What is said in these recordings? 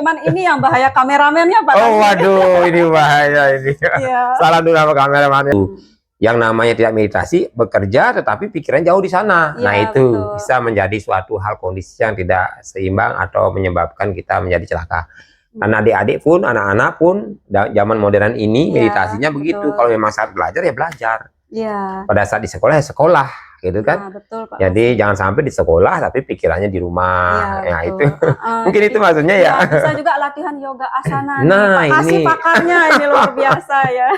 Cuman ini yang bahaya kameramennya Pak. Oh waduh, ini bahaya ini. Iya. Salah dulu sama kameramannya. Yang namanya tidak meditasi, bekerja tetapi pikiran jauh di sana. Ya, nah itu betul. bisa menjadi suatu hal kondisi yang tidak seimbang atau menyebabkan kita menjadi celaka. Karena adik-adik pun, anak-anak pun zaman modern ini meditasinya begitu. Kalau memang saat belajar ya belajar. Iya. Pada saat di sekolah ya sekolah, gitu kan? Betul, Pak. Jadi jangan sampai di sekolah tapi pikirannya di rumah. Ya, itu mungkin itu maksudnya ya. Bisa juga latihan yoga asana. Nah, Pak Kasih pakarnya ini luar biasa ya.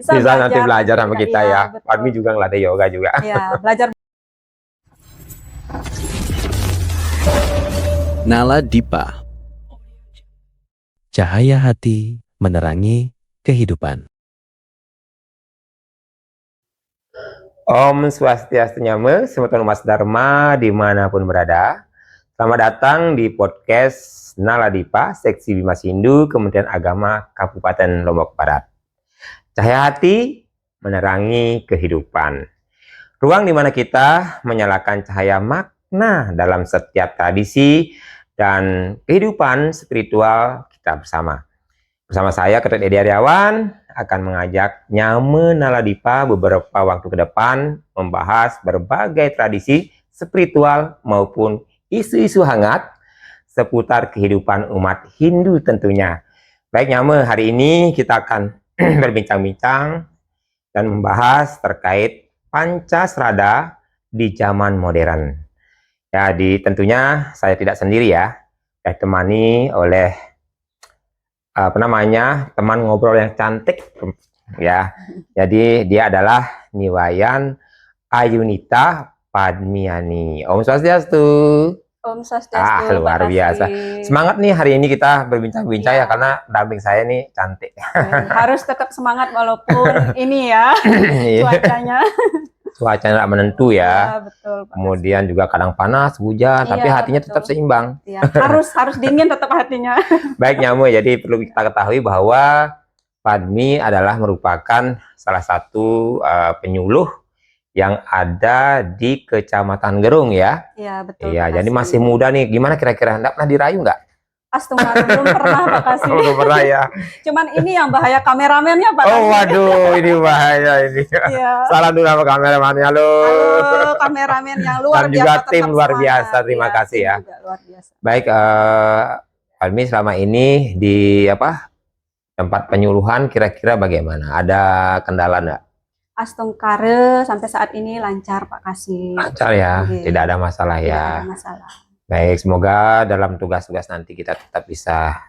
Bisa nanti belajar sama kita ya. Padmi juga ngelatih yoga juga. Iya, belajar. Nala Dipa, cahaya hati menerangi kehidupan. Om Swastiastu Nyame, Semoton Mas Dharma dimanapun berada. Selamat datang di podcast Nala Dipa, Seksi Bimas Hindu, Kementerian Agama Kabupaten Lombok Barat. Cahaya hati menerangi kehidupan. Ruang di mana kita menyalakan cahaya makna dalam setiap tradisi dan kehidupan spiritual kita bersama. Bersama saya, Ketut Edi Aryawan, akan mengajak Nyame Nala Dipa beberapa waktu ke depan membahas berbagai tradisi spiritual maupun isu-isu hangat seputar kehidupan umat Hindu tentunya. Baik Nyame, hari ini kita akan berbincang-bincang dan membahas terkait Pancasrada di zaman modern. Jadi tentunya saya tidak sendiri ya, saya ditemani oleh teman ngobrol yang cantik ya. Jadi dia adalah Niwayan Ayunita Padmiani. Om Swastiastu. Om Swastiastu. Luar biasa. Semangat nih hari ini kita berbincang-bincang ya karena damping saya nih cantik. Harus tetap semangat walaupun ini ya cuacanya. Cuacanya tidak menentu ya. Betul, Pak. Kemudian juga kadang panas, hujan, tapi hatinya tetap seimbang. Ya, harus dingin tetap hatinya. Baik Nyame, jadi perlu kita ketahui bahwa Padmi adalah merupakan salah satu penyuluh yang ada di Kecamatan Gerung ya. Iya, betul. Iya, jadi masih muda nih. Gimana kira-kira? Nggak pernah dirayu nggak? Astaga, belum pernah Pak Kasih. Belum pernah ya. Cuman ini yang bahaya kameramennya Pak. Oh waduh, ini bahaya ini. Iya. Salam dulu sama kameramannya. Halo kameramen yang luar dan biasa. juga tim luar biasa. Terima kasih ya. Luar biasa. Baik, Padmi selama ini di tempat penyuluhan kira-kira bagaimana? Ada kendala nggak? Astungkare sampai saat ini lancar Pak Kasih. Lancar ya, tidak ada masalah ya. Tidak ada masalah. Baik, semoga dalam tugas-tugas nanti kita tetap bisa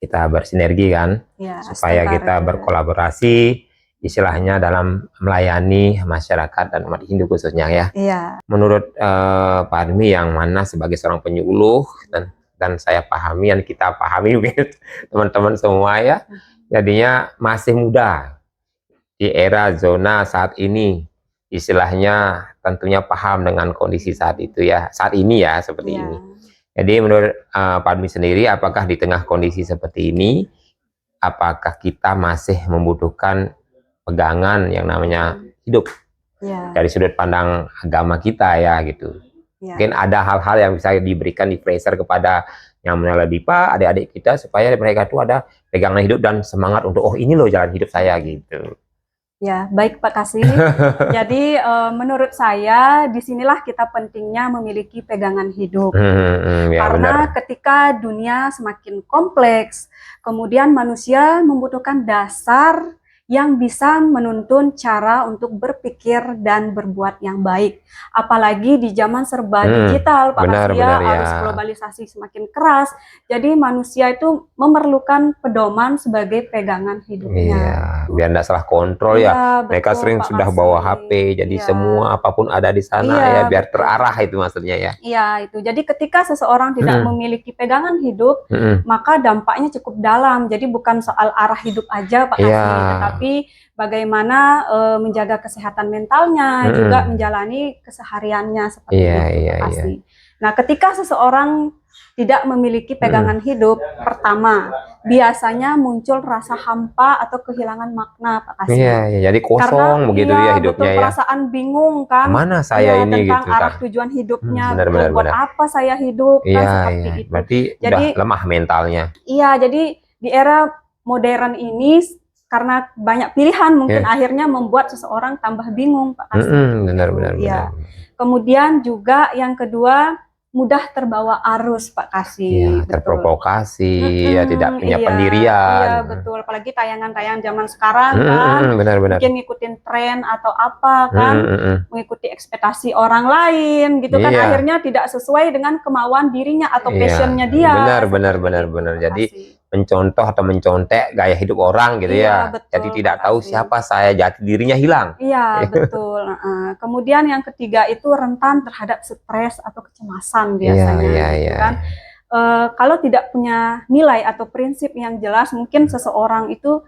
bersinergi kan, ya, supaya kita berkolaborasi, istilahnya dalam melayani masyarakat dan umat Hindu khususnya ya. Iya. Menurut Padmi yang mana sebagai seorang penyuluh dan saya pahami dan kita pahami teman-teman semua ya, jadinya masih muda di era zona saat ini. Istilahnya tentunya paham dengan kondisi saat itu ya, saat ini ya seperti ini. Jadi menurut Padmi sendiri, apakah di tengah kondisi seperti ini, apakah kita masih membutuhkan pegangan yang namanya hidup dari sudut pandang agama kita ya gitu. Mungkin ada hal-hal yang bisa diberikan di pressure kepada yang Nala Dipa, adik-adik kita supaya mereka itu ada pegangan hidup dan semangat untuk oh ini loh jalan hidup saya gitu. Ya, baik Pak Kasih. Jadi menurut saya disinilah kita pentingnya memiliki pegangan hidup. Ya, karena benar. ketika dunia semakin kompleks, kemudian manusia membutuhkan dasar yang bisa menuntun cara untuk berpikir dan berbuat yang baik. Apalagi di zaman serba digital, Pak Kasih, arus globalisasi semakin keras. Jadi manusia itu memerlukan pedoman sebagai pegangan hidupnya. Iya, biar tidak salah kontrol ya. Mereka sering sudah bawa HP, jadi semua apapun ada di sana ya, biar terarah itu maksudnya ya. Iya, itu. Jadi ketika seseorang tidak memiliki pegangan hidup, maka dampaknya cukup dalam. Jadi bukan soal arah hidup aja, Pak Kasih, tetapi bagaimana menjaga kesehatan mentalnya, juga menjalani kesehariannya seperti itu, Pak Kasih. Nah, ketika seseorang tidak memiliki pegangan hidup, pertama, biasanya muncul rasa hampa atau kehilangan makna, Pak Kasih. Iya, iya, jadi kosong begitu iya, ya hidupnya betul, ya. perasaan bingung kan. Mana saya Iya, ini tentang gitu arah kan. tujuan hidupnya, Benar, betul, benar, buat benar. apa saya hidup kan Iya, seperti iya. itu. Berarti udah Jadi lemah mentalnya. iya, jadi di era modern ini karena banyak pilihan mungkin Ya. akhirnya membuat seseorang tambah bingung, Pak Kasih. Benar, Gitu, benar, iya. benar. Kemudian juga yang kedua, mudah terbawa arus, Pak Kasih. Iya, Betul. terprovokasi, ya tidak punya Iya, pendirian. iya, betul. Apalagi tayangan-tayangan zaman sekarang kan, Benar-benar. mungkin ngikutin tren atau apa kan, mengikuti ekspektasi orang lain gitu kan, Iya. akhirnya tidak sesuai dengan kemauan dirinya atau Iya, passionnya dia. benar, seperti itu, benar. Pak Jadi Kasih. mencontoh atau mencontek gaya hidup orang gitu Iya, ya. betul, Jadi tidak Pak tahu Kasih. siapa saya, jati dirinya hilang. Iya, betul. Kemudian yang ketiga itu rentan terhadap stres atau kecemasan biasanya, Iya, gitu iya. kan. Kalau tidak punya nilai atau prinsip yang jelas, mungkin seseorang itu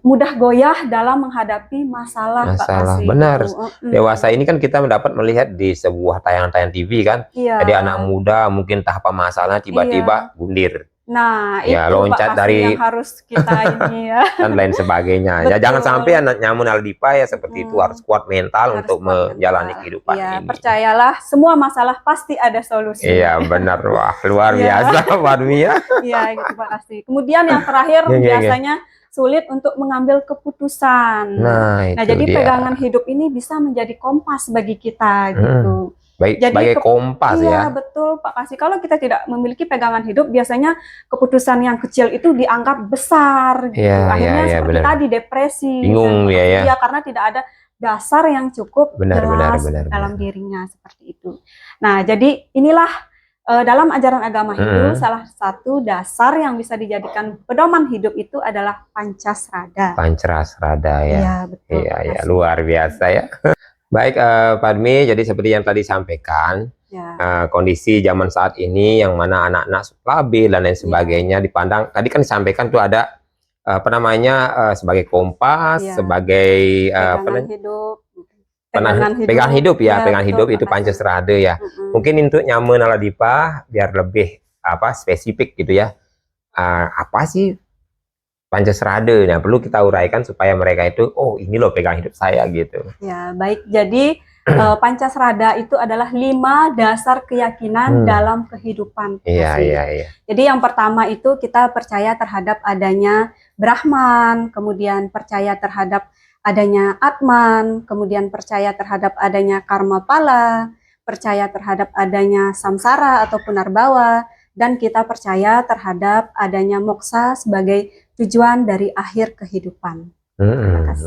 mudah goyah dalam menghadapi masalah, Pak Kasih. Benar. Gitu. Dewasa ini kan kita dapat melihat di sebuah tayangan-tayangan TV kan. Iya. Jadi anak muda mungkin tahap masalah tiba-tiba bundir. Nah, Ya, itu loncat Pak Kasih dari yang harus kita ini ya. dan lain sebagainya. Ya, Betul. jangan sampai anak nyamun Aldipa ya seperti itu, harus kuat mental Harus untuk kuat menjalani mental. kehidupan Iya, ini. percayalah semua masalah pasti ada solusi. Iya, benar. Wah, luar Iya. biasa Fadmi ya. Iya, gitu Pak Kasih. Kemudian yang terakhir biasanya sulit untuk mengambil keputusan. Nah, itu jadi dia. pegangan hidup ini bisa menjadi kompas bagi kita gitu. Baik, Jadi sebagai kompas iya, ya. betul Pak Kasih. Kalau kita tidak memiliki pegangan hidup, biasanya keputusan yang kecil itu dianggap besar gitu. Iya, Akhirnya iya, seperti benar. tadi depresi. Bingung dan ya, ya. Iya, karena tidak ada dasar yang cukup jelas dalam dirinya seperti itu. Nah, jadi inilah dalam ajaran agama Hindu, salah satu dasar yang bisa dijadikan pedoman hidup itu adalah Pancasrada. Pancasrada ya. Iya, betul. Iya, ya, luar biasa ya. Baik, Padmi, jadi seperti yang tadi sampaikan, kondisi zaman saat ini yang mana anak-anak labil dan lain sebagainya dipandang, tadi kan disampaikan tuh ada sebagai kompas, sebagai pegangan hidup ya, pegangan hidup itu Pancasrada ya. Mungkin untuk nyaman Aladipa biar lebih spesifik gitu ya. Apa sih Pancasrada? Nah, perlu kita uraikan supaya mereka itu, oh ini loh pegang hidup saya gitu. Ya, baik. Jadi Pancasrada itu adalah 5 dasar keyakinan dalam kehidupan. Iya. Jadi yang pertama itu kita percaya terhadap adanya Brahman, kemudian percaya terhadap adanya Atman, kemudian percaya terhadap adanya karma pala, percaya terhadap adanya samsara atau punarbawa, dan kita percaya terhadap adanya moksa sebagai tujuan dari akhir kehidupan.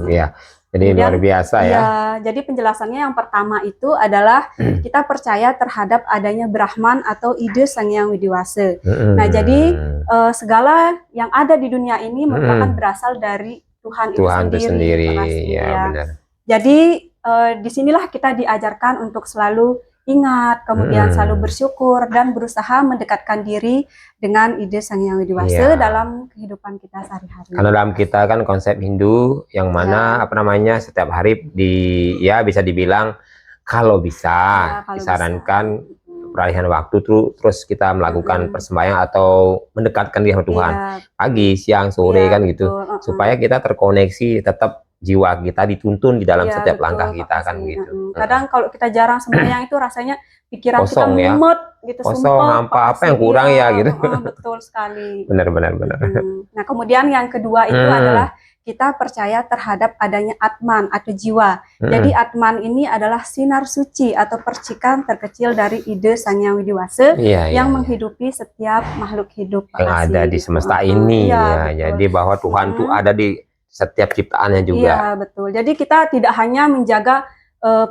Iya, jadi luar biasa ya. Iya, jadi penjelasannya yang pertama itu adalah kita percaya terhadap adanya Brahman atau ide Sang Hyang Widiwasa. Nah, jadi segala yang ada di dunia ini merupakan berasal dari Tuhan itu sendiri. Ya, benar. Jadi disinilah kita diajarkan untuk selalu ingat, kemudian selalu bersyukur dan berusaha mendekatkan diri dengan ide Sang Hyang Widiwasa dalam kehidupan kita sehari-hari. Karena dalam kita kan konsep Hindu yang mana setiap hari bisa dibilang kalau bisa disarankan peralihan waktu terus kita melakukan persembahyang atau mendekatkan diri sama Tuhan pagi, siang, sore kan gitu, supaya kita terkoneksi, tetap jiwa kita dituntun di dalam setiap langkah kita kan gitu. Kadang kalau kita jarang sembahyang itu rasanya pikiran kosong, kita mumet gitu, kosong, apa yang kurang ya gitu. Betul sekali. Benar. Nah, kemudian yang kedua itu adalah kita percaya terhadap adanya Atman atau jiwa. Jadi Atman ini adalah sinar suci atau percikan terkecil dari ide Sang Hyang Widiwasa yang menghidupi setiap makhluk hidup yang ada di semesta ini. Jadi bahwa Tuhan itu ada di setiap ciptaannya juga. Iya, betul. Jadi kita tidak hanya menjaga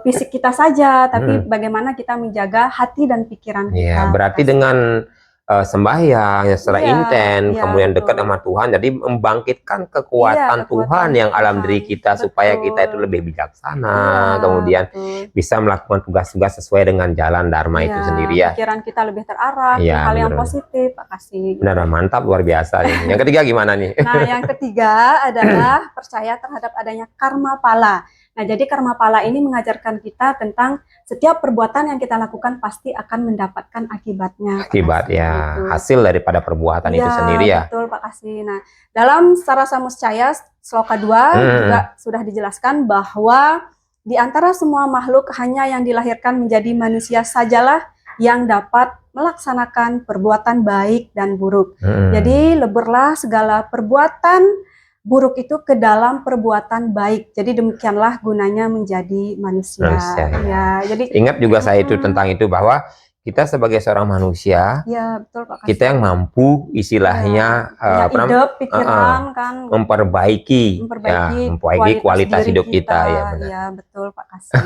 fisik kita saja, tapi bagaimana kita menjaga hati dan pikiran kita. Iya, berarti dengan sembahyang secara intens, kemudian dekat sama Tuhan, jadi membangkitkan kekuatan Tuhan yang alam diri kita supaya kita itu lebih bijaksana, kemudian bisa melakukan tugas-tugas sesuai dengan jalan Dharma itu sendiri ya. Pikiran kita lebih terarah, hal yang positif, Pak Kasih. Benar, mantap, luar biasa. Yang ketiga gimana nih? Nah, yang ketiga adalah percaya terhadap adanya karma pala. Nah, jadi karma pala ini mengajarkan kita tentang setiap perbuatan yang kita lakukan pasti akan mendapatkan akibatnya. Pak Akibat Kasih, ya, gitu. hasil daripada perbuatan itu sendiri ya. Betul Pak Kasih. Nah, dalam Sara Samuscaya Sloka 2 juga sudah dijelaskan bahwa di antara semua makhluk hanya yang dilahirkan menjadi manusia sajalah yang dapat melaksanakan perbuatan baik dan buruk. Jadi leburlah segala perbuatan buruk itu ke dalam perbuatan baik. Jadi demikianlah gunanya menjadi manusia. Ya, jadi ingat juga saya itu tentang itu bahwa kita sebagai seorang manusia, ya betul Pak Kasih. kita yang mampu istilahnya hidup, pikiran kan memperbaiki kualitas hidup kita ya benar. Ya betul Pak Kasih.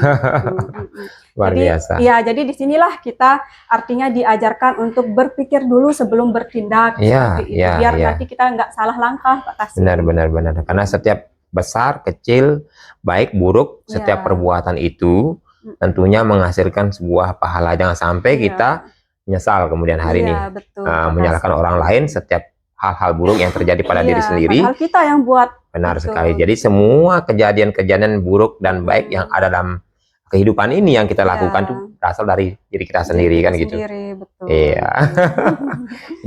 Luar biasa. Ya, jadi disinilah kita artinya diajarkan untuk berpikir dulu sebelum bertindak. Biar nanti kita nggak salah langkah Pak Kasih. Benar. Karena setiap besar, kecil, baik, buruk, setiap perbuatan itu tentunya menghasilkan sebuah pahala. Jangan sampai kita menyesal kemudian hari ini. Betul, menyalahkan orang lain setiap hal-hal buruk yang terjadi pada diri sendiri. Padahal kita yang buat. Benar sekali. Jadi semua kejadian-kejadian buruk dan baik yang ada dalam kehidupan ini yang kita lakukan itu berasal dari diri kita sendiri kan gitu. Betul. Iya.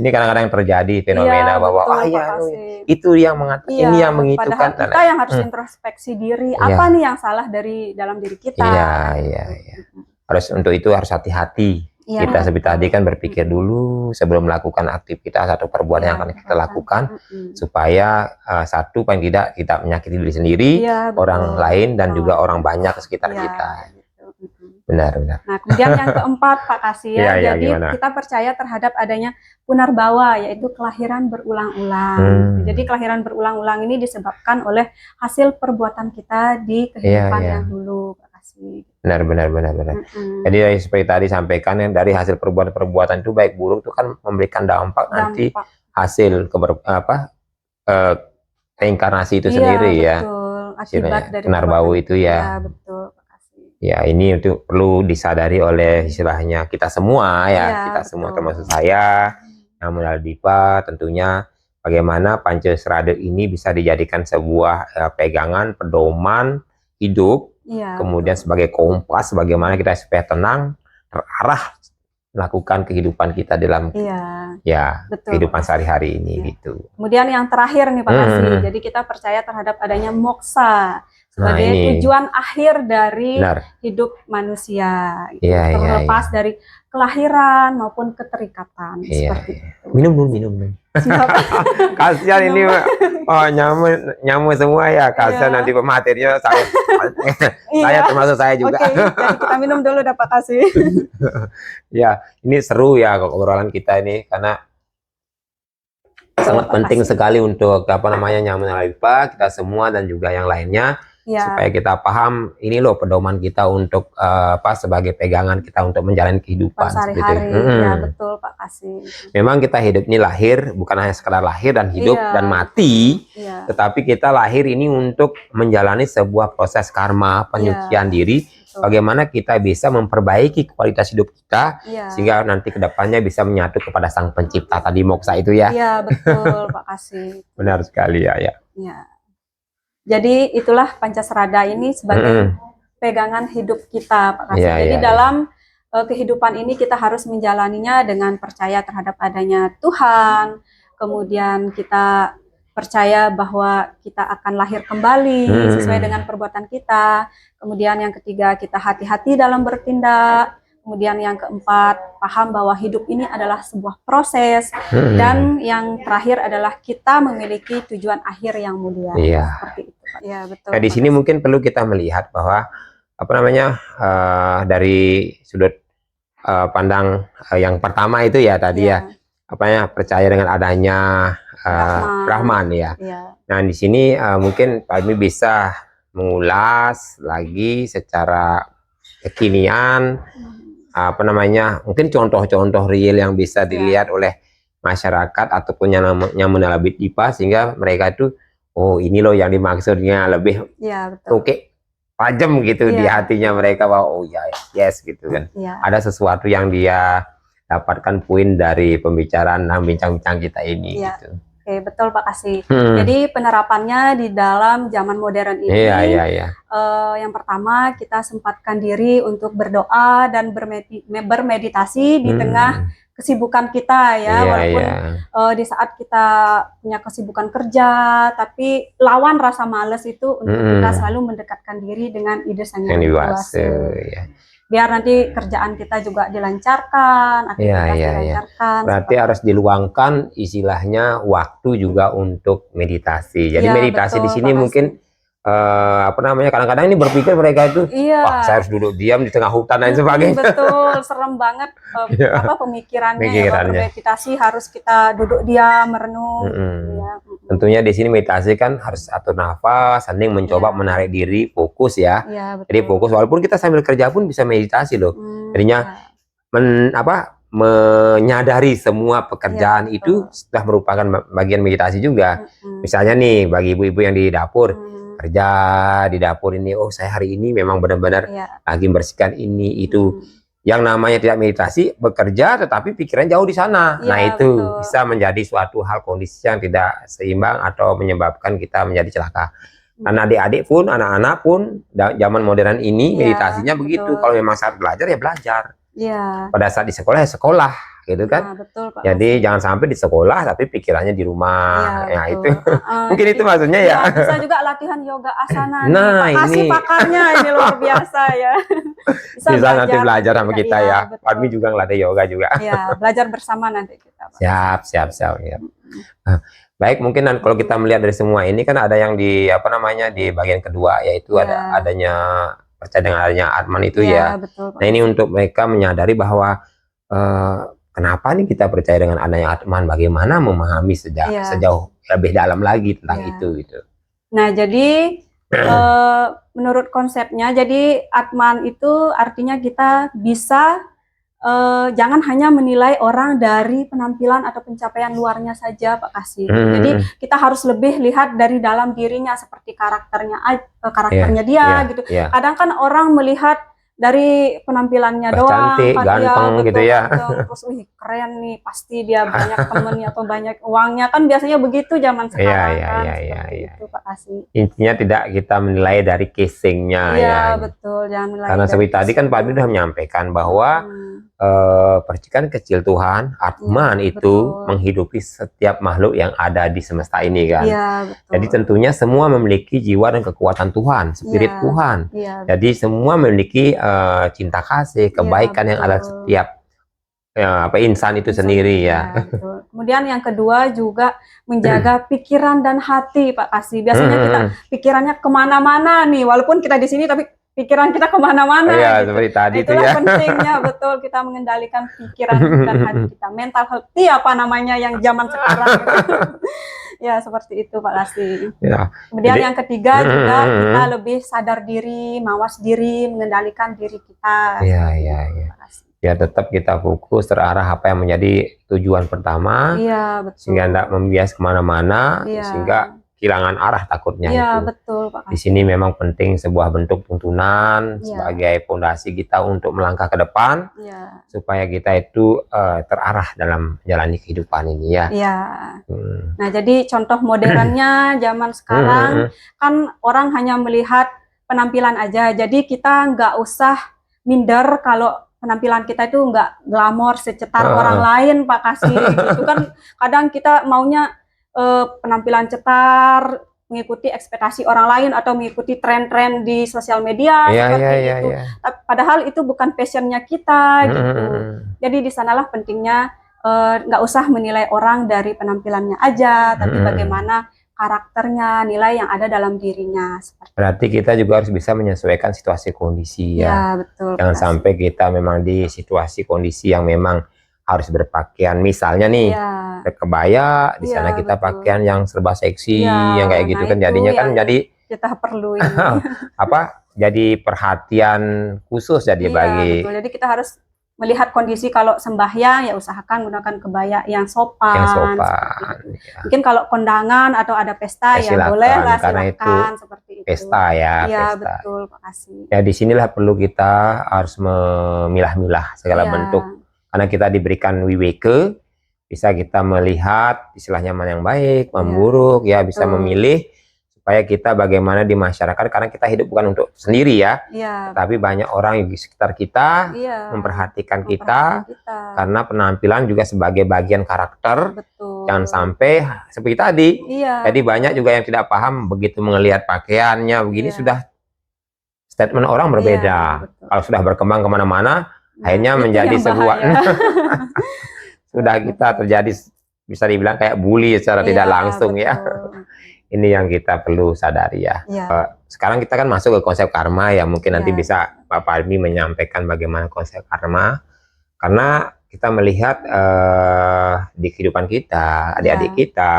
Ini kadang-kadang terjadi fenomena bahwa itu yang mengatakan ini yang mengitukan. Padahal kita yang harus introspeksi diri. Apa nih yang salah dari dalam diri kita? Iya. Harus untuk itu harus hati-hati. Kita seperti tadi kan berpikir dulu sebelum melakukan aktivitas atau perbuatan yang akan kita lakukan supaya satu paling tidak kita menyakiti diri sendiri, orang lain dan juga orang banyak di sekitar kita. Benar. Nah, kemudian yang keempat Pak Kasih jadi kita percaya terhadap adanya punarbawa, yaitu kelahiran berulang-ulang. Jadi kelahiran berulang-ulang ini disebabkan oleh hasil perbuatan kita di kehidupan yang dulu Pak Kasih. Benar. Jadi seperti tadi sampaikan dari hasil perbuatan itu baik buruk itu kan memberikan dampak. Nanti hasil reinkarnasi itu sendiri ya. Akibat dari punarbau itu ya. Betul. Ya, ini itu perlu disadari oleh istilahnya kita semua kita semua termasuk saya yang Nala Dipa, tentunya bagaimana Pancasrada ini bisa dijadikan sebuah pegangan, pedoman hidup, kemudian sebagai kompas bagaimana kita supaya tenang, terarah melakukan kehidupan kita dalam kehidupan sehari-hari ini gitu. Kemudian yang terakhir nih Pak Kasih, jadi kita percaya terhadap adanya moksa sebagai tujuan akhir dari hidup manusia, terlepas dari kelahiran maupun keterikatan seperti itu. Minum. Kasihan ini nyamu semua ya. Kasihan nanti pematerinya saya termasuk saya juga. Jadi kita minum dulu Pak Kasih. Ya, ini seru ya obrolan kita ini karena sangat penting sekali untuk nyamu Nala Dipa, kita semua dan juga yang lainnya. Supaya kita paham ini loh pedoman kita untuk sebagai pegangan kita untuk menjalani kehidupan sehari-hari. Betul Pak Kasih. Memang kita hidup ini lahir bukan hanya sekadar lahir dan hidup dan mati, tetapi kita lahir ini untuk menjalani sebuah proses karma, penyucian diri. Bagaimana kita bisa memperbaiki kualitas hidup kita sehingga nanti kedepannya bisa menyatu kepada Sang Pencipta tadi moksa itu ya. Iya betul Pak Kasih. Benar sekali ya. Jadi itulah Pancasrada ini sebagai pegangan hidup kita Pak Kasih. Jadi dalam kehidupan ini kita harus menjalaninya dengan percaya terhadap adanya Tuhan, kemudian kita percaya bahwa kita akan lahir kembali sesuai dengan perbuatan kita, kemudian yang ketiga kita hati-hati dalam bertindak, kemudian yang keempat paham bahwa hidup ini adalah sebuah proses, dan yang terakhir adalah kita memiliki tujuan akhir yang mulia. Seperti itu. Betul. Di sini mungkin perlu kita melihat bahwa dari sudut pandang yang pertama itu ya tadi percaya dengan adanya Brahman ya. Nah di sini mungkin Pak Imi bisa mengulas lagi secara kekinian mungkin contoh-contoh real yang bisa dilihat oleh masyarakat ataupun yang Nala Dipa sehingga mereka itu ini loh yang dimaksudnya lebih tajam gitu di hatinya mereka bahwa yes gitu kan. Ada sesuatu yang dia dapatkan poin dari pembicaraan bincang-bincang kita ini gitu. Oke, betul Pak Kasih. Hmm. Jadi penerapannya di dalam zaman modern ini, Iya, iya, iya. yang pertama kita sempatkan diri untuk berdoa dan bermeditasi di tengah kesibukan kita ya, Iya, walaupun iya. di saat kita punya kesibukan kerja, tapi lawan rasa males itu untuk kita selalu mendekatkan diri dengan ide Sang Yang Yang Maha Wise, Kuasa. ya. Biar nanti kerjaan kita juga dilancarkan, aktivitas Iya. dilancarkan. Berarti harus diluangkan istilahnya waktu juga untuk meditasi. Jadi Iya, meditasi di betul, sini Pak mungkin apa namanya, kadang-kadang ini berpikir mereka itu, Iya. wah saya harus duduk diam di tengah hutan dan sebagainya. Betul, serem banget Iya. pemikirannya ya. Pikirannya. Bermeditasi harus kita duduk diam, merenung. Ya. Tentunya di sini meditasi kan harus atur nafas, sambil mencoba Iya. menarik diri, fokus ya. Iya, betul. Jadi fokus, walaupun kita sambil kerja pun bisa meditasi loh. Jadinya menyadari semua pekerjaan Iya, itu sudah merupakan bagian meditasi juga. Misalnya nih bagi ibu-ibu yang di dapur, kerja di dapur ini, oh saya hari ini memang benar-benar lagi membersihkan ini itu. Yang namanya tidak meditasi, bekerja tetapi pikiran jauh di sana. Ya, nah itu betul. bisa menjadi suatu hal kondisi yang tidak seimbang atau menyebabkan kita menjadi celaka. Karena adik-adik pun, anak-anak pun zaman modern ini meditasinya begitu. Betul. Kalau memang saat belajar ya belajar. Iya. Pada saat di sekolah ya sekolah, gitu kan? Nah, betul, Pak. Jadi jangan sampai di sekolah tapi pikirannya di rumah. Iya, Ya betul. itu. Mungkin itu maksudnya ya. Bisa juga latihan yoga asana. Nah, Pak Kasih ini pakarnya ini luar biasa ya. Bisa nanti belajar sama kita ya. Betul. Padmi juga ngelatih yoga juga. Iya, belajar bersama nanti kita. Pak. Siap. Ya. Baik, mungkin kalau kita melihat dari semua ini kan ada yang di di bagian kedua, yaitu adanya percaya dengan adanya Atman itu ya. Betul, Pak. Nah ini untuk mereka menyadari bahwa kenapa nih kita percaya dengan adanya Atman, bagaimana memahami sejauh lebih dalam lagi tentang itu gitu. Nah jadi menurut konsepnya, jadi Atman itu artinya kita bisa jangan hanya menilai orang dari penampilan atau pencapaian luarnya saja, Pak Kasih. Jadi kita harus lebih lihat dari dalam dirinya, seperti karakternya dia gitu. Kadang kan orang melihat dari penampilannya doang, cantik, ganteng gitu ya. Terus keren nih, pasti dia banyak temennya atau banyak uangnya, kan biasanya begitu zaman sekarang itu, Pak Kasih. Intinya tidak kita menilai dari casingnya ya. Betul, jangan menilai. Karena seperti tadi kan Pak Budi sudah menyampaikan bahwa percikan kecil Tuhan, Atman itu menghidupi setiap makhluk yang ada di semesta ini kan. Betul. Jadi tentunya semua memiliki jiwa dan kekuatan Tuhan, spirit Tuhan. Jadi semua memiliki cinta kasih, kebaikan yang ada setiap insan itu sendiri ya. Betul. Kemudian yang kedua juga menjaga pikiran dan hati, Pak Kasih. Biasanya kita pikirannya kemana-mana nih, walaupun kita di sini tapi pikiran kita kemana-mana. Gitu. Seperti tadi itu ya. Itulah pentingnya betul kita mengendalikan pikiran dan hati kita. Mental healthy apa namanya yang zaman sekarang. Ya seperti itu Pak Kasih. Kemudian yang ketiga juga kita lebih sadar diri, mawas diri, mengendalikan diri kita. Iya. Ya tetap kita fokus terarah apa yang menjadi tujuan pertama. Betul. Sehingga tidak membias kemana-mana, sehingga kehilangan arah takutnya itu. Betul, Pak Kasih. Di sini memang penting sebuah bentuk tuntunan sebagai fondasi kita untuk melangkah ke depan, supaya kita itu terarah dalam menjalani kehidupan ini ya. Nah jadi contoh modernnya zaman sekarang kan orang hanya melihat penampilan aja, jadi kita nggak usah minder kalau penampilan kita itu nggak glamor secetar orang lain, Pak Kasih. Gitu kan kadang kita maunya penampilan cetar, mengikuti ekspektasi orang lain atau mengikuti tren-tren di sosial media seperti itu. Padahal itu bukan passionnya kita gitu. Jadi di sanalah pentingnya nggak usah menilai orang dari penampilannya aja, tapi bagaimana karakternya, nilai yang ada dalam dirinya. Berarti kita juga harus bisa menyesuaikan situasi kondisi ya. Betul. Jangan sampai kita memang di situasi kondisi yang memang harus berpakaian, misalnya nih kebaya, di sana kita pakaian yang serba seksi, yang kayak gitu kan jadinya kan jadi kita perlu jadi perhatian khusus jadi bagi. Betul. Jadi kita harus melihat kondisi, kalau sembahyang ya usahakan gunakan kebaya yang sopan. Mungkin kalau kondangan atau ada pesta ya boleh lah, karena itu seperti itu. Pesta ya. Betul Pak Kasih. Ya disinilah perlu kita harus memilah-milah segala bentuk. Karena kita diberikan wiweke, bisa kita melihat istilahnya mana yang baik, Iya, memburuk, ya bisa betul. memilih supaya kita bagaimana di masyarakat, karena kita hidup bukan untuk sendiri ya, Iya, tapi banyak orang di sekitar kita iya, memperhatikan memperhatikan kita, kita. karena penampilan juga sebagai bagian karakter. Betul. Jangan sampai seperti tadi. Iya, Jadi betul. banyak juga yang tidak paham begitu melihat pakaiannya begini, Iya. sudah statement orang berbeda. Iya, betul. Kalau sudah berkembang kemana-mana, Nah, akhirnya itu menjadi yang sebuah bahaya. sudah kita terjadi, bisa dibilang kayak bully secara tidak Iya, langsung ya. betul. Ini yang kita perlu sadari ya. Iya, Sekarang kita kan masuk ke konsep karma ya, mungkin nanti Iya. bisa Pak Palmi menyampaikan bagaimana konsep karma, karena kita melihat di kehidupan kita, adik-adik Iya. kita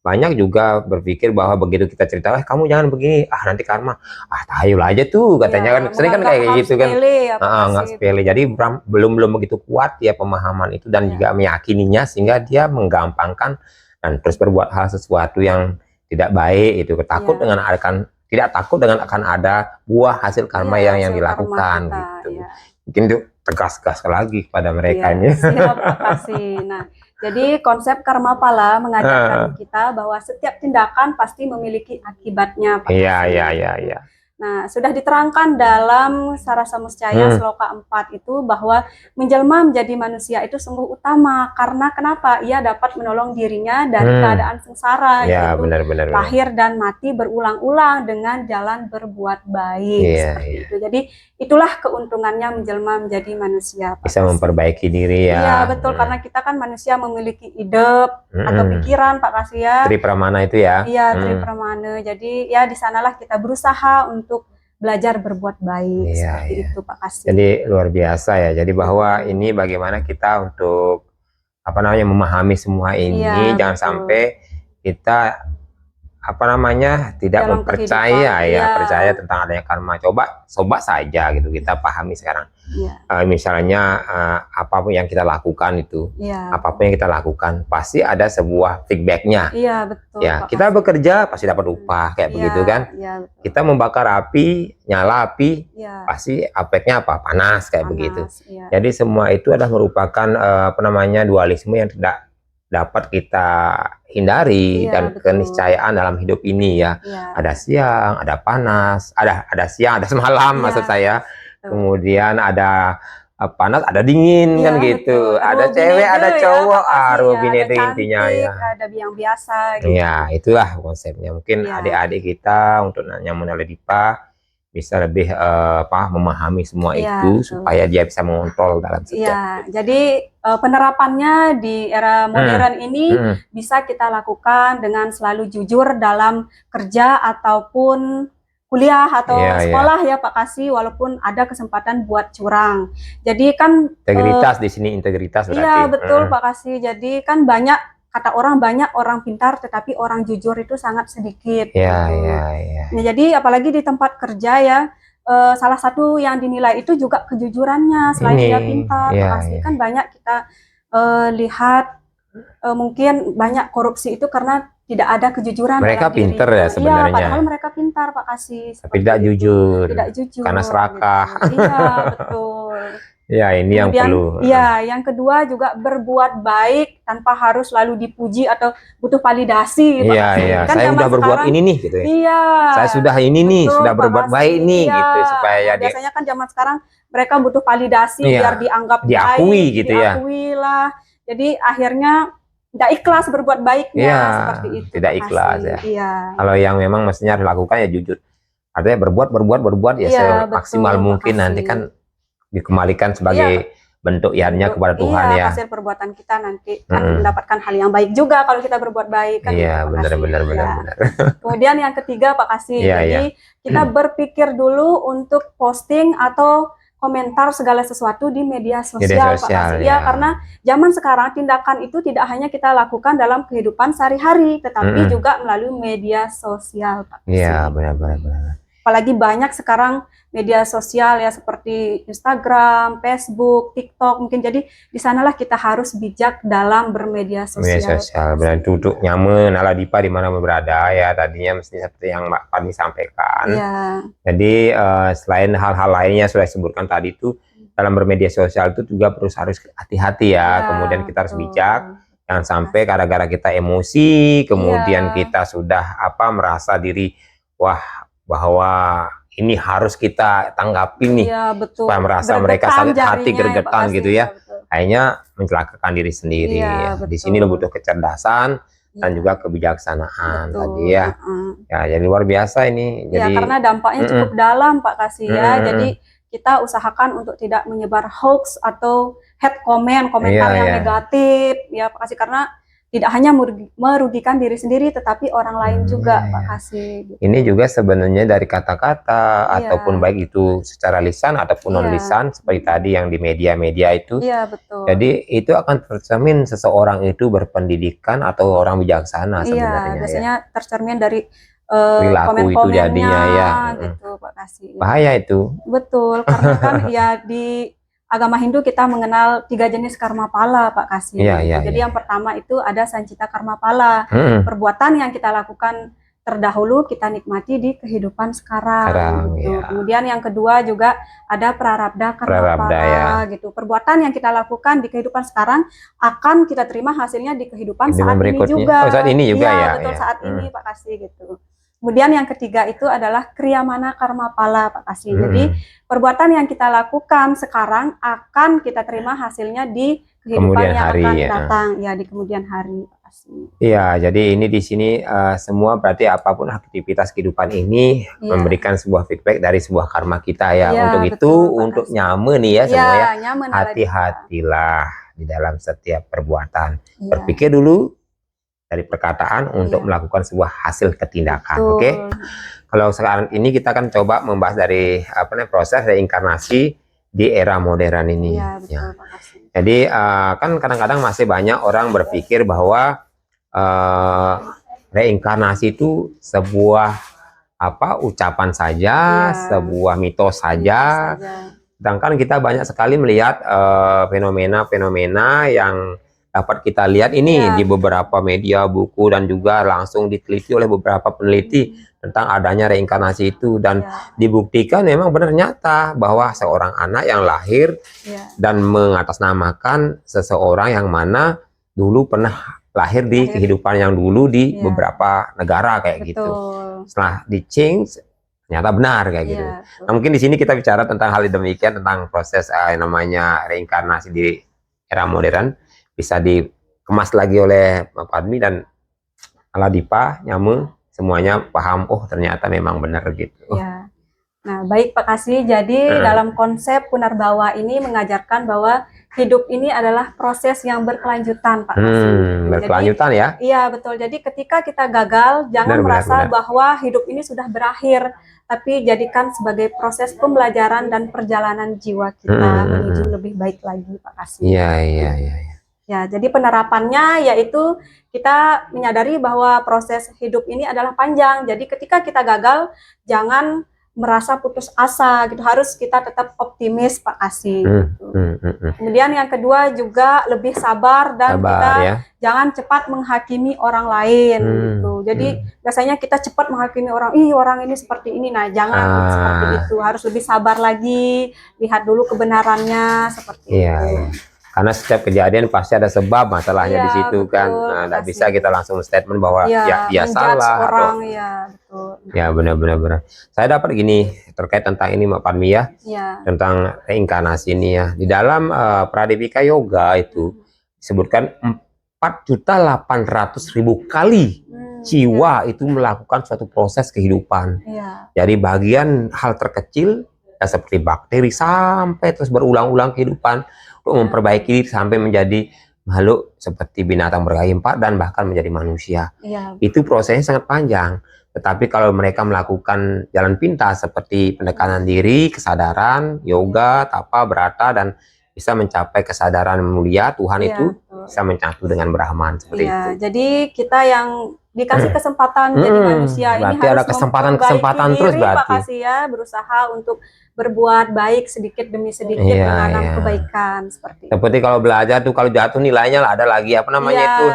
banyak juga berpikir bahwa begitu kita cerita, kamu jangan begini, nanti karma, tahayul aja tuh katanya, Iya, kan sering kan menganggap kayak hal gitu kan. sepele ya, Pak Nggak Kasih. sepele, jadi belum begitu kuat ya pemahaman itu dan Iya. juga meyakininya, sehingga dia menggampangkan dan terus berbuat hal sesuatu yang tidak baik itu, takut Iya. tidak takut dengan akan ada buah hasil karma Iya, yang hasil karma dilakukan kita, gitu. iya. Mungkin itu tegas-tegas lagi kepada mereka Iya, ini. siap, Pak Kasih. Nah, jadi konsep karma pala mengajarkan kita bahwa setiap tindakan pasti memiliki akibatnya, Pak Iya, Kasih. iya. Nah, sudah diterangkan dalam Sarasa Muscaya Sloka 4 itu bahwa menjelma menjadi manusia itu sungguh utama, karena kenapa? Ia dapat menolong dirinya dari keadaan sengsara, Ya, yaitu benar. lahir dan mati berulang-ulang dengan jalan berbuat baik. Iya, seperti iya. itu. Jadi itulah keuntungannya menjelma menjadi manusia, Pak Bisa Kasih. memperbaiki diri ya. Iya, betul, karena kita kan manusia memiliki ide atau pikiran, Pak Kasih ya. Tripramana itu ya. Iya, Tripramana. Jadi ya di sanalah kita berusaha untuk belajar berbuat baik, Iya, seperti iya. itu, Pak Kasih. Jadi luar biasa ya. Jadi bahwa ini bagaimana kita untuk memahami semua ini, Iya, jangan betul. sampai kita tidak Dalam mempercaya kehidupan, ya, iya. percaya tentang adanya karma. Coba saja gitu kita pahami sekarang. Iya, Misalnya apapun yang kita lakukan itu, iya. apapun yang kita lakukan pasti ada sebuah feedbacknya. Iya, betul, Ya, Pak kita Kasih. bekerja pasti dapat upah kayak Iya, begitu kan. Iya, betul. Kita membakar api, nyala api, Iya, pasti efeknya apa? Panas kayak begitu. iya. Jadi semua itu adalah merupakan dualisme yang tidak dapat kita hindari, Iya, dan betul. keniscayaan dalam hidup ini ya. Iya. Ada siang, ada panas, ada siang, ada semalam Iya, maksud saya. betul. Kemudian ada panas, ada dingin Iya, kan gitu. betul. Ada Ruh cewek, binede ada ya, cowok, Pak Kasih, ruh ya. binede Ada intinya cantik, ya. ada yang biasa gitu. Iya, itulah konsepnya. Mungkin Iya. adik-adik kita untuk yang mengenal Dipa bisa lebih memahami semua Iya, itu, betul. supaya dia bisa mengontrol dalam setiap. Iya, jadi penerapannya di era modern ini bisa kita lakukan dengan selalu jujur dalam kerja ataupun kuliah atau Iya, sekolah ya, Pak Kasih, walaupun ada kesempatan buat curang. Jadi kan Integritas di sini, integritas berarti. iya, betul, Pak Kasih. Jadi kan kata orang banyak orang pintar, tetapi orang jujur itu sangat sedikit. Iya, gitu. iya. Nah, jadi apalagi di tempat kerja ya, salah satu yang dinilai itu juga kejujurannya. Selain dia pintar, iya, Pak Kasih, iya. kan banyak kita lihat mungkin banyak korupsi itu karena tidak ada kejujuran. Mereka dalam pinter dirinya. ya sebenarnya. Iya, padahal mereka pintar, Pak Kasih. Tapi tidak Seperti itu. jujur. Tidak jujur. Karena serakah. Gitu. Iya, betul. Ya, ini yang Kemudian, perlu. iya, yang kedua juga berbuat baik tanpa harus selalu dipuji atau butuh validasi. Pak Iya, Kasih. iya. Kan Saya zaman sudah berbuat sekarang, ini nih, gitu ya. Iya. Saya sudah ini nih, Betul, sudah Pak berbuat Kasih. baik nih, Iya. gitu, supaya Nah, biasanya kan zaman sekarang mereka butuh validasi Iya, biar dianggap diakui baik, gitu ya. diakui lah. Jadi akhirnya tidak ikhlas berbuat baiknya, Iya, seperti itu. tidak Pak ikhlas Kasih. ya. Iya. Kalau yang memang mestinya harus dilakukan ya jujur. Artinya berbuat ya Iya, semaksimal betul, Pak mungkin, nanti Kasih. kan dikembalikan sebagai bentuk iannya kepada Tuhan iya, ya. hasil perbuatan kita nanti kan mendapatkan hal yang baik juga kalau kita berbuat baik kan. Iya, gitu, Pak Kasih. benar. Ya. Kemudian yang ketiga, Pak Kasih, Iya, jadi kita berpikir dulu untuk posting atau komentar segala sesuatu di media sosial, Pak Kasih. ya. Ya, karena zaman sekarang tindakan itu tidak hanya kita lakukan dalam kehidupan sehari-hari, tetapi juga melalui media sosial, Pak Kasih. Iya, benar. Apalagi banyak sekarang media sosial ya, seperti Instagram, Facebook, TikTok mungkin. Jadi di sanalah kita harus bijak dalam bermedia sosial. Media sosial, benar, duduk nyaman ala Dipa di mana berada ya, tadinya mesti seperti yang Mbak Fadmi sampaikan. Iya. Jadi selain hal-hal lainnya sudah disebutkan tadi itu, dalam bermedia sosial itu juga harus hati-hati ya. Iya, Kemudian kita harus betul. bijak. Jangan sampai gara-gara kita emosi, kemudian Iya. kita sudah merasa diri, wah, bahwa ini harus kita tanggapi nih, Iya, betul. supaya merasa mereka Gregetan sakit hati, jarinya ya, Pak gregetan Kasih. gitu Iya, ya. betul. Akhirnya mencelakakan diri sendiri. Iya, Ya. Di betul. sini lo butuh kecerdasan dan Iya. juga kebijaksanaan Betul. tadi ya. Ya, jadi luar biasa ini. Ya, Jadi karena dampaknya cukup dalam, Pak Kasih ya. Jadi kita usahakan untuk tidak menyebar hoax atau hate comment, komentar Iya, yang iya. negatif ya Pak Kasih, karena tidak hanya merugikan diri sendiri tetapi orang lain juga, iya, Pak iya. Kasih. Gitu. Ini juga sebenarnya dari kata-kata Iya. ataupun baik itu secara lisan ataupun non lisan seperti tadi yang di media-media itu. Iya, betul. Jadi itu akan tercermin seseorang itu berpendidikan atau orang bijaksana sebenarnya. Iya, biasanya tercermin dari perilaku itu komen-komennya jadinya ya. gitu Pak Kasih. Bahaya itu. Betul, karena kan ya di agama Hindu kita mengenal 3 jenis karma pala, Pak Kasih. Iya, iya, Jadi iya. yang pertama itu ada sancita karma pala. Perbuatan yang kita lakukan terdahulu kita nikmati di kehidupan sekarang gitu. Ya. Kemudian yang kedua juga ada prarabdha karma Prarabdha, pala ya. gitu. Perbuatan yang kita lakukan di kehidupan sekarang akan kita terima hasilnya di kehidupan saat ini berikutnya. juga. Oh, saat ini juga Iya, ya. betul Ya. saat ini Pak Kasih gitu. Kemudian yang ketiga itu adalah kriyamana karma pala, Pak Kasih. Jadi perbuatan yang kita lakukan sekarang akan kita terima hasilnya di kehidupan kemudian yang hari, akan ya. datang ya di kemudian hari, Pak Kasih. Iya, jadi ini di sini semua berarti apapun aktivitas kehidupan ini memberikan sebuah feedback dari sebuah karma kita ya. Iya, Untuk betul, itu, Pak untuk Kasih. nyaman nih ya semua ya. Nyaman, hati-hatilah di dalam setiap perbuatan. Iya. Berpikir dulu dari perkataan untuk melakukan sebuah hasil ketindakan. Oke. Kalau sekarang ini kita akan coba membahas dari proses reinkarnasi di era modern ini. Iya, betul, Ya. Pak Kasih. Jadi kan kadang-kadang masih banyak orang berpikir bahwa reinkarnasi itu sebuah ucapan saja, sebuah mitos saja. Sedangkan kita banyak sekali melihat fenomena-fenomena yang dapat kita lihat ini di beberapa media, buku, dan juga langsung diteliti oleh beberapa peneliti tentang adanya reinkarnasi itu. Dan dibuktikan memang benar nyata bahwa seorang anak yang lahir dan mengatasnamakan seseorang yang mana dulu pernah lahir di kehidupan yang dulu di beberapa negara kayak gitu. Setelah di change, ternyata benar kayak gitu. Nah, mungkin di sini kita bicara tentang hal demikian, tentang proses namanya reinkarnasi di era modern. Bisa dikemas lagi oleh Mbak Padmi dan Aladipa, Nyamu, semuanya paham, oh ternyata memang benar gitu. Ya. Nah, baik Pak Kasih, jadi dalam konsep Punarbawa ini mengajarkan bahwa hidup ini adalah proses yang berkelanjutan, Pak Kasih. Berkelanjutan ya? Iya, betul. Jadi ketika kita gagal, jangan merasa bahwa hidup ini sudah berakhir, tapi jadikan sebagai proses pembelajaran dan perjalanan jiwa kita menuju lebih baik lagi, Pak Kasih. Iya, iya, iya. Ya, jadi penerapannya yaitu kita menyadari bahwa proses hidup ini adalah panjang. Jadi ketika kita gagal, jangan merasa putus asa gitu. Harus kita tetap optimis, Pak Kasih. Gitu. Kemudian yang kedua juga lebih sabar dan kita jangan cepat menghakimi orang lain gitu. Jadi biasanya kita cepat menghakimi orang, ih orang ini seperti ini. Nah, jangan seperti itu. Harus lebih sabar lagi, lihat dulu kebenarannya seperti itu. Iya. Karena setiap kejadian pasti ada sebab masalahnya di situ, betul, kan. Nah, tidak bisa kita langsung statement bahwa dia salah orang, atau benar. Saya dapat gini terkait tentang ini Mbak Padmi ya. Tentang reinkarnasi ini ya. Di dalam Pradipika Yoga itu disebutkan 4.800.000 kali jiwa itu melakukan suatu proses kehidupan. Jadi bagian hal terkecil seperti bakteri sampai terus berulang-ulang kehidupan untuk memperbaiki diri sampai menjadi makhluk seperti binatang berkaki 4 dan bahkan menjadi manusia. Itu prosesnya sangat panjang. Tetapi kalau mereka melakukan jalan pintas seperti pendekatan diri, kesadaran, yoga, tapa, brata, dan bisa mencapai kesadaran mulia, Tuhan itu bisa menyatu dengan Brahman seperti itu. Jadi kita yang dikasih kesempatan jadi manusia ini harus ada kesempatan terus berarti. Pak Kasih ya, berusaha untuk berbuat baik sedikit demi sedikit, menanam kebaikan seperti itu. Seperti kalau belajar tuh, kalau jatuh nilainya ada lagi itu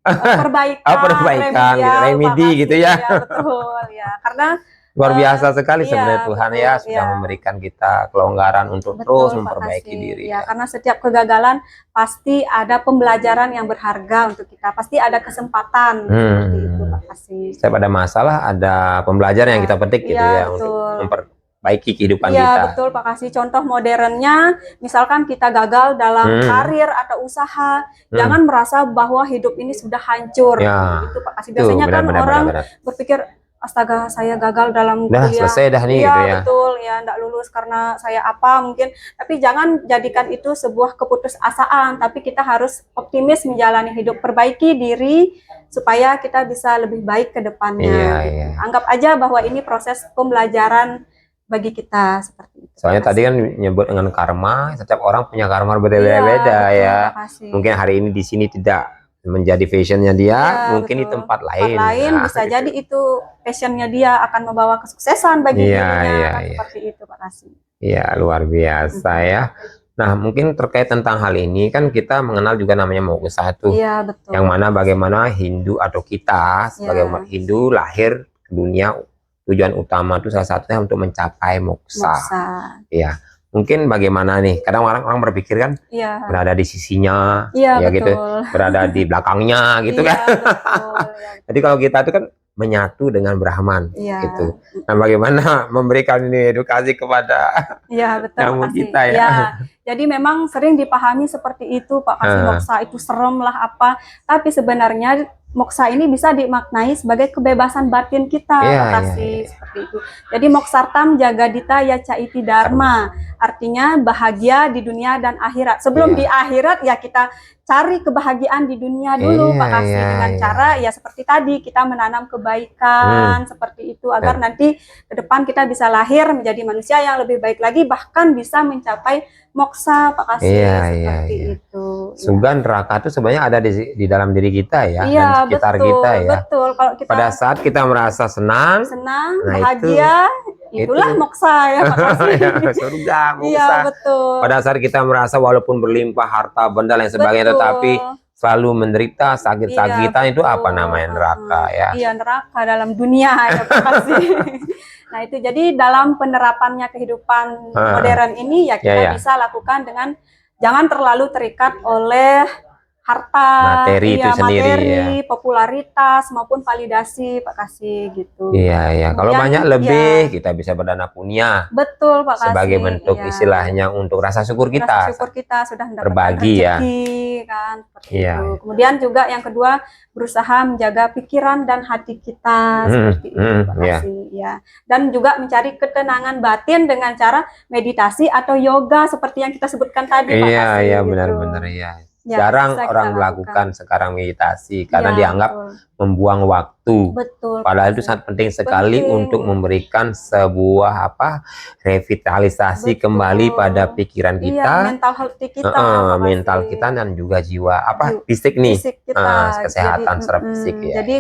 perbaikan, remedi gitu ya. Betul ya, karena Luar biasa sekali Iya, sebenarnya Tuhan betul, ya sudah iya. memberikan kita kelonggaran untuk Betul, terus Pak memperbaiki Kasih. diri Ya, ya. karena setiap kegagalan pasti ada pembelajaran yang berharga untuk kita. Pasti ada kesempatan seperti itu, Pak Kasih. Setiap ada masalah ada pembelajaran yang Ya, kita petik gitu iya, ya untuk betul. memperbaiki kehidupan Iya, kita. betul Pak Kasih. Contoh modernnya, misalkan kita gagal dalam karir atau usaha, jangan merasa bahwa hidup ini sudah hancur. Ya, Itu Pak Kasih. itu Biasanya kan benar-benar orang benar. berpikir, astaga, saya gagal dalam Udah kuliah. selesai dah nih Iya, gitu ya. betul. Ya, enggak lulus karena saya apa mungkin. Tapi jangan jadikan itu sebuah keputusasaan. Tapi kita harus optimis menjalani hidup, perbaiki diri supaya kita bisa lebih baik ke depannya. Iya, Gitu. iya. Anggap aja bahwa ini proses pembelajaran bagi kita seperti itu. Soalnya Pak tadi kan Kasih. nyebut dengan karma, setiap orang punya karma Iya, berbeda-beda betul, ya. Pak Kasih. Mungkin hari ini di sini tidak menjadi fashionnya dia, Iya, mungkin di betul. tempat lain. Nah, bisa gitu. jadi itu passionnya dia akan membawa kesuksesan bagi Iya, dirinya, iya, kan iya. seperti itu Pak Kasih. Iya, luar biasa ya. Nah, mungkin terkait tentang hal ini kan kita mengenal juga namanya moksha tuh. Iya, betul. Yang mana bagaimana Hindu atau kita sebagai Iya. umat Hindu lahir ke dunia, tujuan utama itu salah satunya untuk mencapai moksha. Moksha. Iya. Mungkin bagaimana nih? Kadang orang berpikir kan Iya. berada di sisinya, Iya, ya betul. gitu, berada di belakangnya gitu Iya, kan. betul. Ya. Jadi kalau kita itu kan menyatu dengan Brahman Iya. gitu. Nah, bagaimana memberikan ini edukasi kepada Iya, betul Pak tamu Kasih. kita ya? Ya, jadi memang sering dipahami seperti itu Pak Kasih, moksha itu serem lah apa. Tapi sebenarnya moksha ini bisa dimaknai sebagai kebebasan batin kita, Iya, Pak Kasih, iya. seperti itu. Jadi moksartam jagadita yaca iti dharma, artinya bahagia di dunia dan akhirat. Sebelum Iya. di akhirat ya kita cari kebahagiaan di dunia dulu, Iya, Pak Kasih, iya, dengan iya. cara ya seperti tadi kita menanam kebaikan seperti itu agar nanti ke depan kita bisa lahir menjadi manusia yang lebih baik lagi, bahkan bisa mencapai moksha, Pak Kasih, Iya, seperti iya. itu. Surga neraka itu sebenarnya ada di dalam diri kita ya, Iya, dan sekitar betul, kita ya. betul. Kalau kita Pada saat kita merasa senang, senang, nah bahagia, itulah itu. moksha ya Pak Kasih. Ya, surga, Iya, moksha. betul. Pada saat kita merasa walaupun berlimpah harta, benda dan sebagainya, Betul. tetapi selalu menderita, sakit-sakitan, Iya, itu apa betul. namanya neraka ya. Iya, neraka dalam dunia ya Pak Kasih. Nah itu jadi dalam penerapannya kehidupan modern ini ya kita bisa lakukan dengan jangan terlalu terikat oleh harta, materi itu sendiri ya. popularitas maupun validasi Pak Kasih gitu. Iya, iya. Kalau banyak lebih kita bisa berdana punya. Betul Pak Kasih. Sebagai bentuk istilahnya untuk rasa syukur kita. Rasa syukur kita sudah mendapatkan berbagi rezeki, kan seperti itu. Kemudian juga yang kedua berusaha menjaga pikiran dan hati kita seperti itu Pak Kasih ya. Dan juga mencari ketenangan batin dengan cara meditasi atau yoga seperti yang kita sebutkan tadi Pak Kasih. Iya, gitu. benar-benar ya. Ya, jarang orang melakukan sekarang meditasi karena ya, dianggap membuang waktu. Betul. Padahal itu sangat penting sekali untuk memberikan sebuah revitalisasi kembali pada pikiran kita, mental health kita, mental kita dan juga jiwa fisik nih, fisik kita. kesehatan Jadi, secara fisik ya. Jadi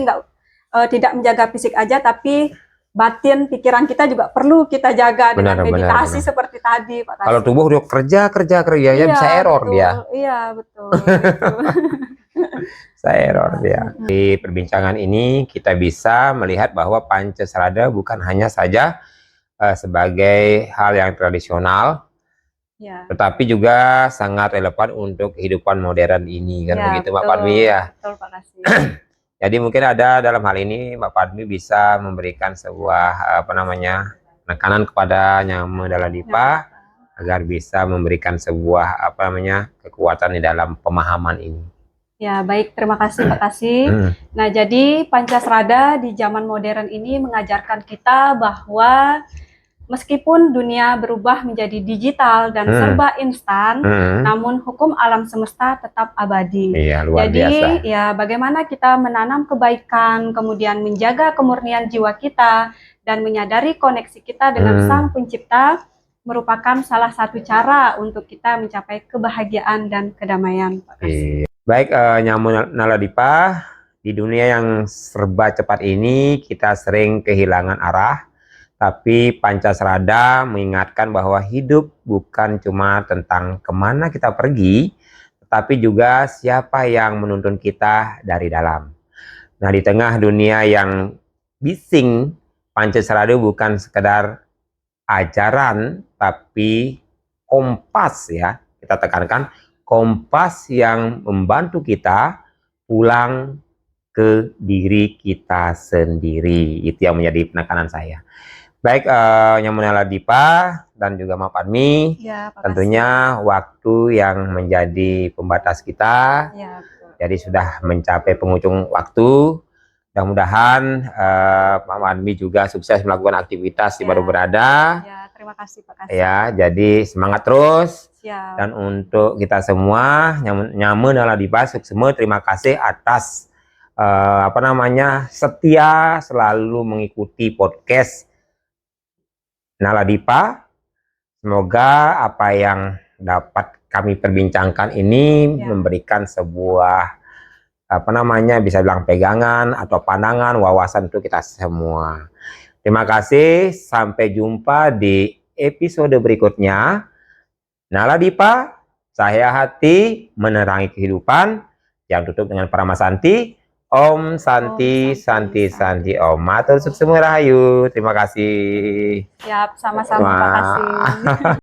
tidak menjaga fisik aja tapi batin pikiran kita juga perlu kita jaga dengan meditasi seperti tadi Pak Kasih. Kalau tubuh udah kerja ya bisa error betul. dia. Iya betul. Gitu. Saya error dia. Di perbincangan ini kita bisa melihat bahwa Pancasrada bukan hanya saja sebagai hal yang tradisional, tetapi juga sangat relevan untuk kehidupan modern ini kan begitu Mbak Padmi ya. Betul Pak Kasih. Jadi mungkin ada dalam hal ini Mbak Padmi bisa memberikan sebuah penekanan kepada Nyama Naladipa agar bisa memberikan sebuah kekuatan di dalam pemahaman ini. Ya baik, terima kasih Pak Kasih. Nah jadi Pancasrada di zaman modern ini mengajarkan kita bahwa meskipun dunia berubah menjadi digital dan serba instan, namun hukum alam semesta tetap abadi. Iya, luar Jadi biasa. ya bagaimana kita menanam kebaikan, kemudian menjaga kemurnian jiwa kita, dan menyadari koneksi kita dengan Sang Pencipta merupakan salah satu cara untuk kita mencapai kebahagiaan dan kedamaian. Pak Kasih. Baik, Nyama Naladipa, di dunia yang serba cepat ini kita sering kehilangan arah. Tapi Pancasrada mengingatkan bahwa hidup bukan cuma tentang kemana kita pergi, tetapi juga siapa yang menuntun kita dari dalam. Nah, di tengah dunia yang bising, Pancasila itu bukan sekedar ajaran, tapi kompas ya. Kita tekankan kompas yang membantu kita pulang ke diri kita sendiri. Itu yang menjadi penekanan saya. Baik, yang mulia Dipa dan juga Mak Padmi, Ya, makasih. tentunya waktu yang menjadi pembatas kita. Ya, betul. Jadi sudah mencapai penghujung waktu. Mudah-mudahan Pak Padmi juga sukses melakukan aktivitas di Ya. baru berada. Ya, terima kasih Pak Kasih. Ya, jadi semangat terus. Siap. Dan untuk kita semua, nyaman adalah dibasuk semua, terima kasih atas setia selalu mengikuti podcast Naladipa. Semoga apa yang dapat kami perbincangkan ini Ya. memberikan sebuah bisa bilang pegangan atau pandangan, wawasan untuk kita semua. Terima kasih, sampai jumpa di episode berikutnya. Naladipa, cahaya hati, menerangi kehidupan. Yang tutup dengan Paramasanti. Om Santi, Santi, Santi, Om. Matur suksema rahayu. Terima kasih. Siap, sama-sama Pak Kasih.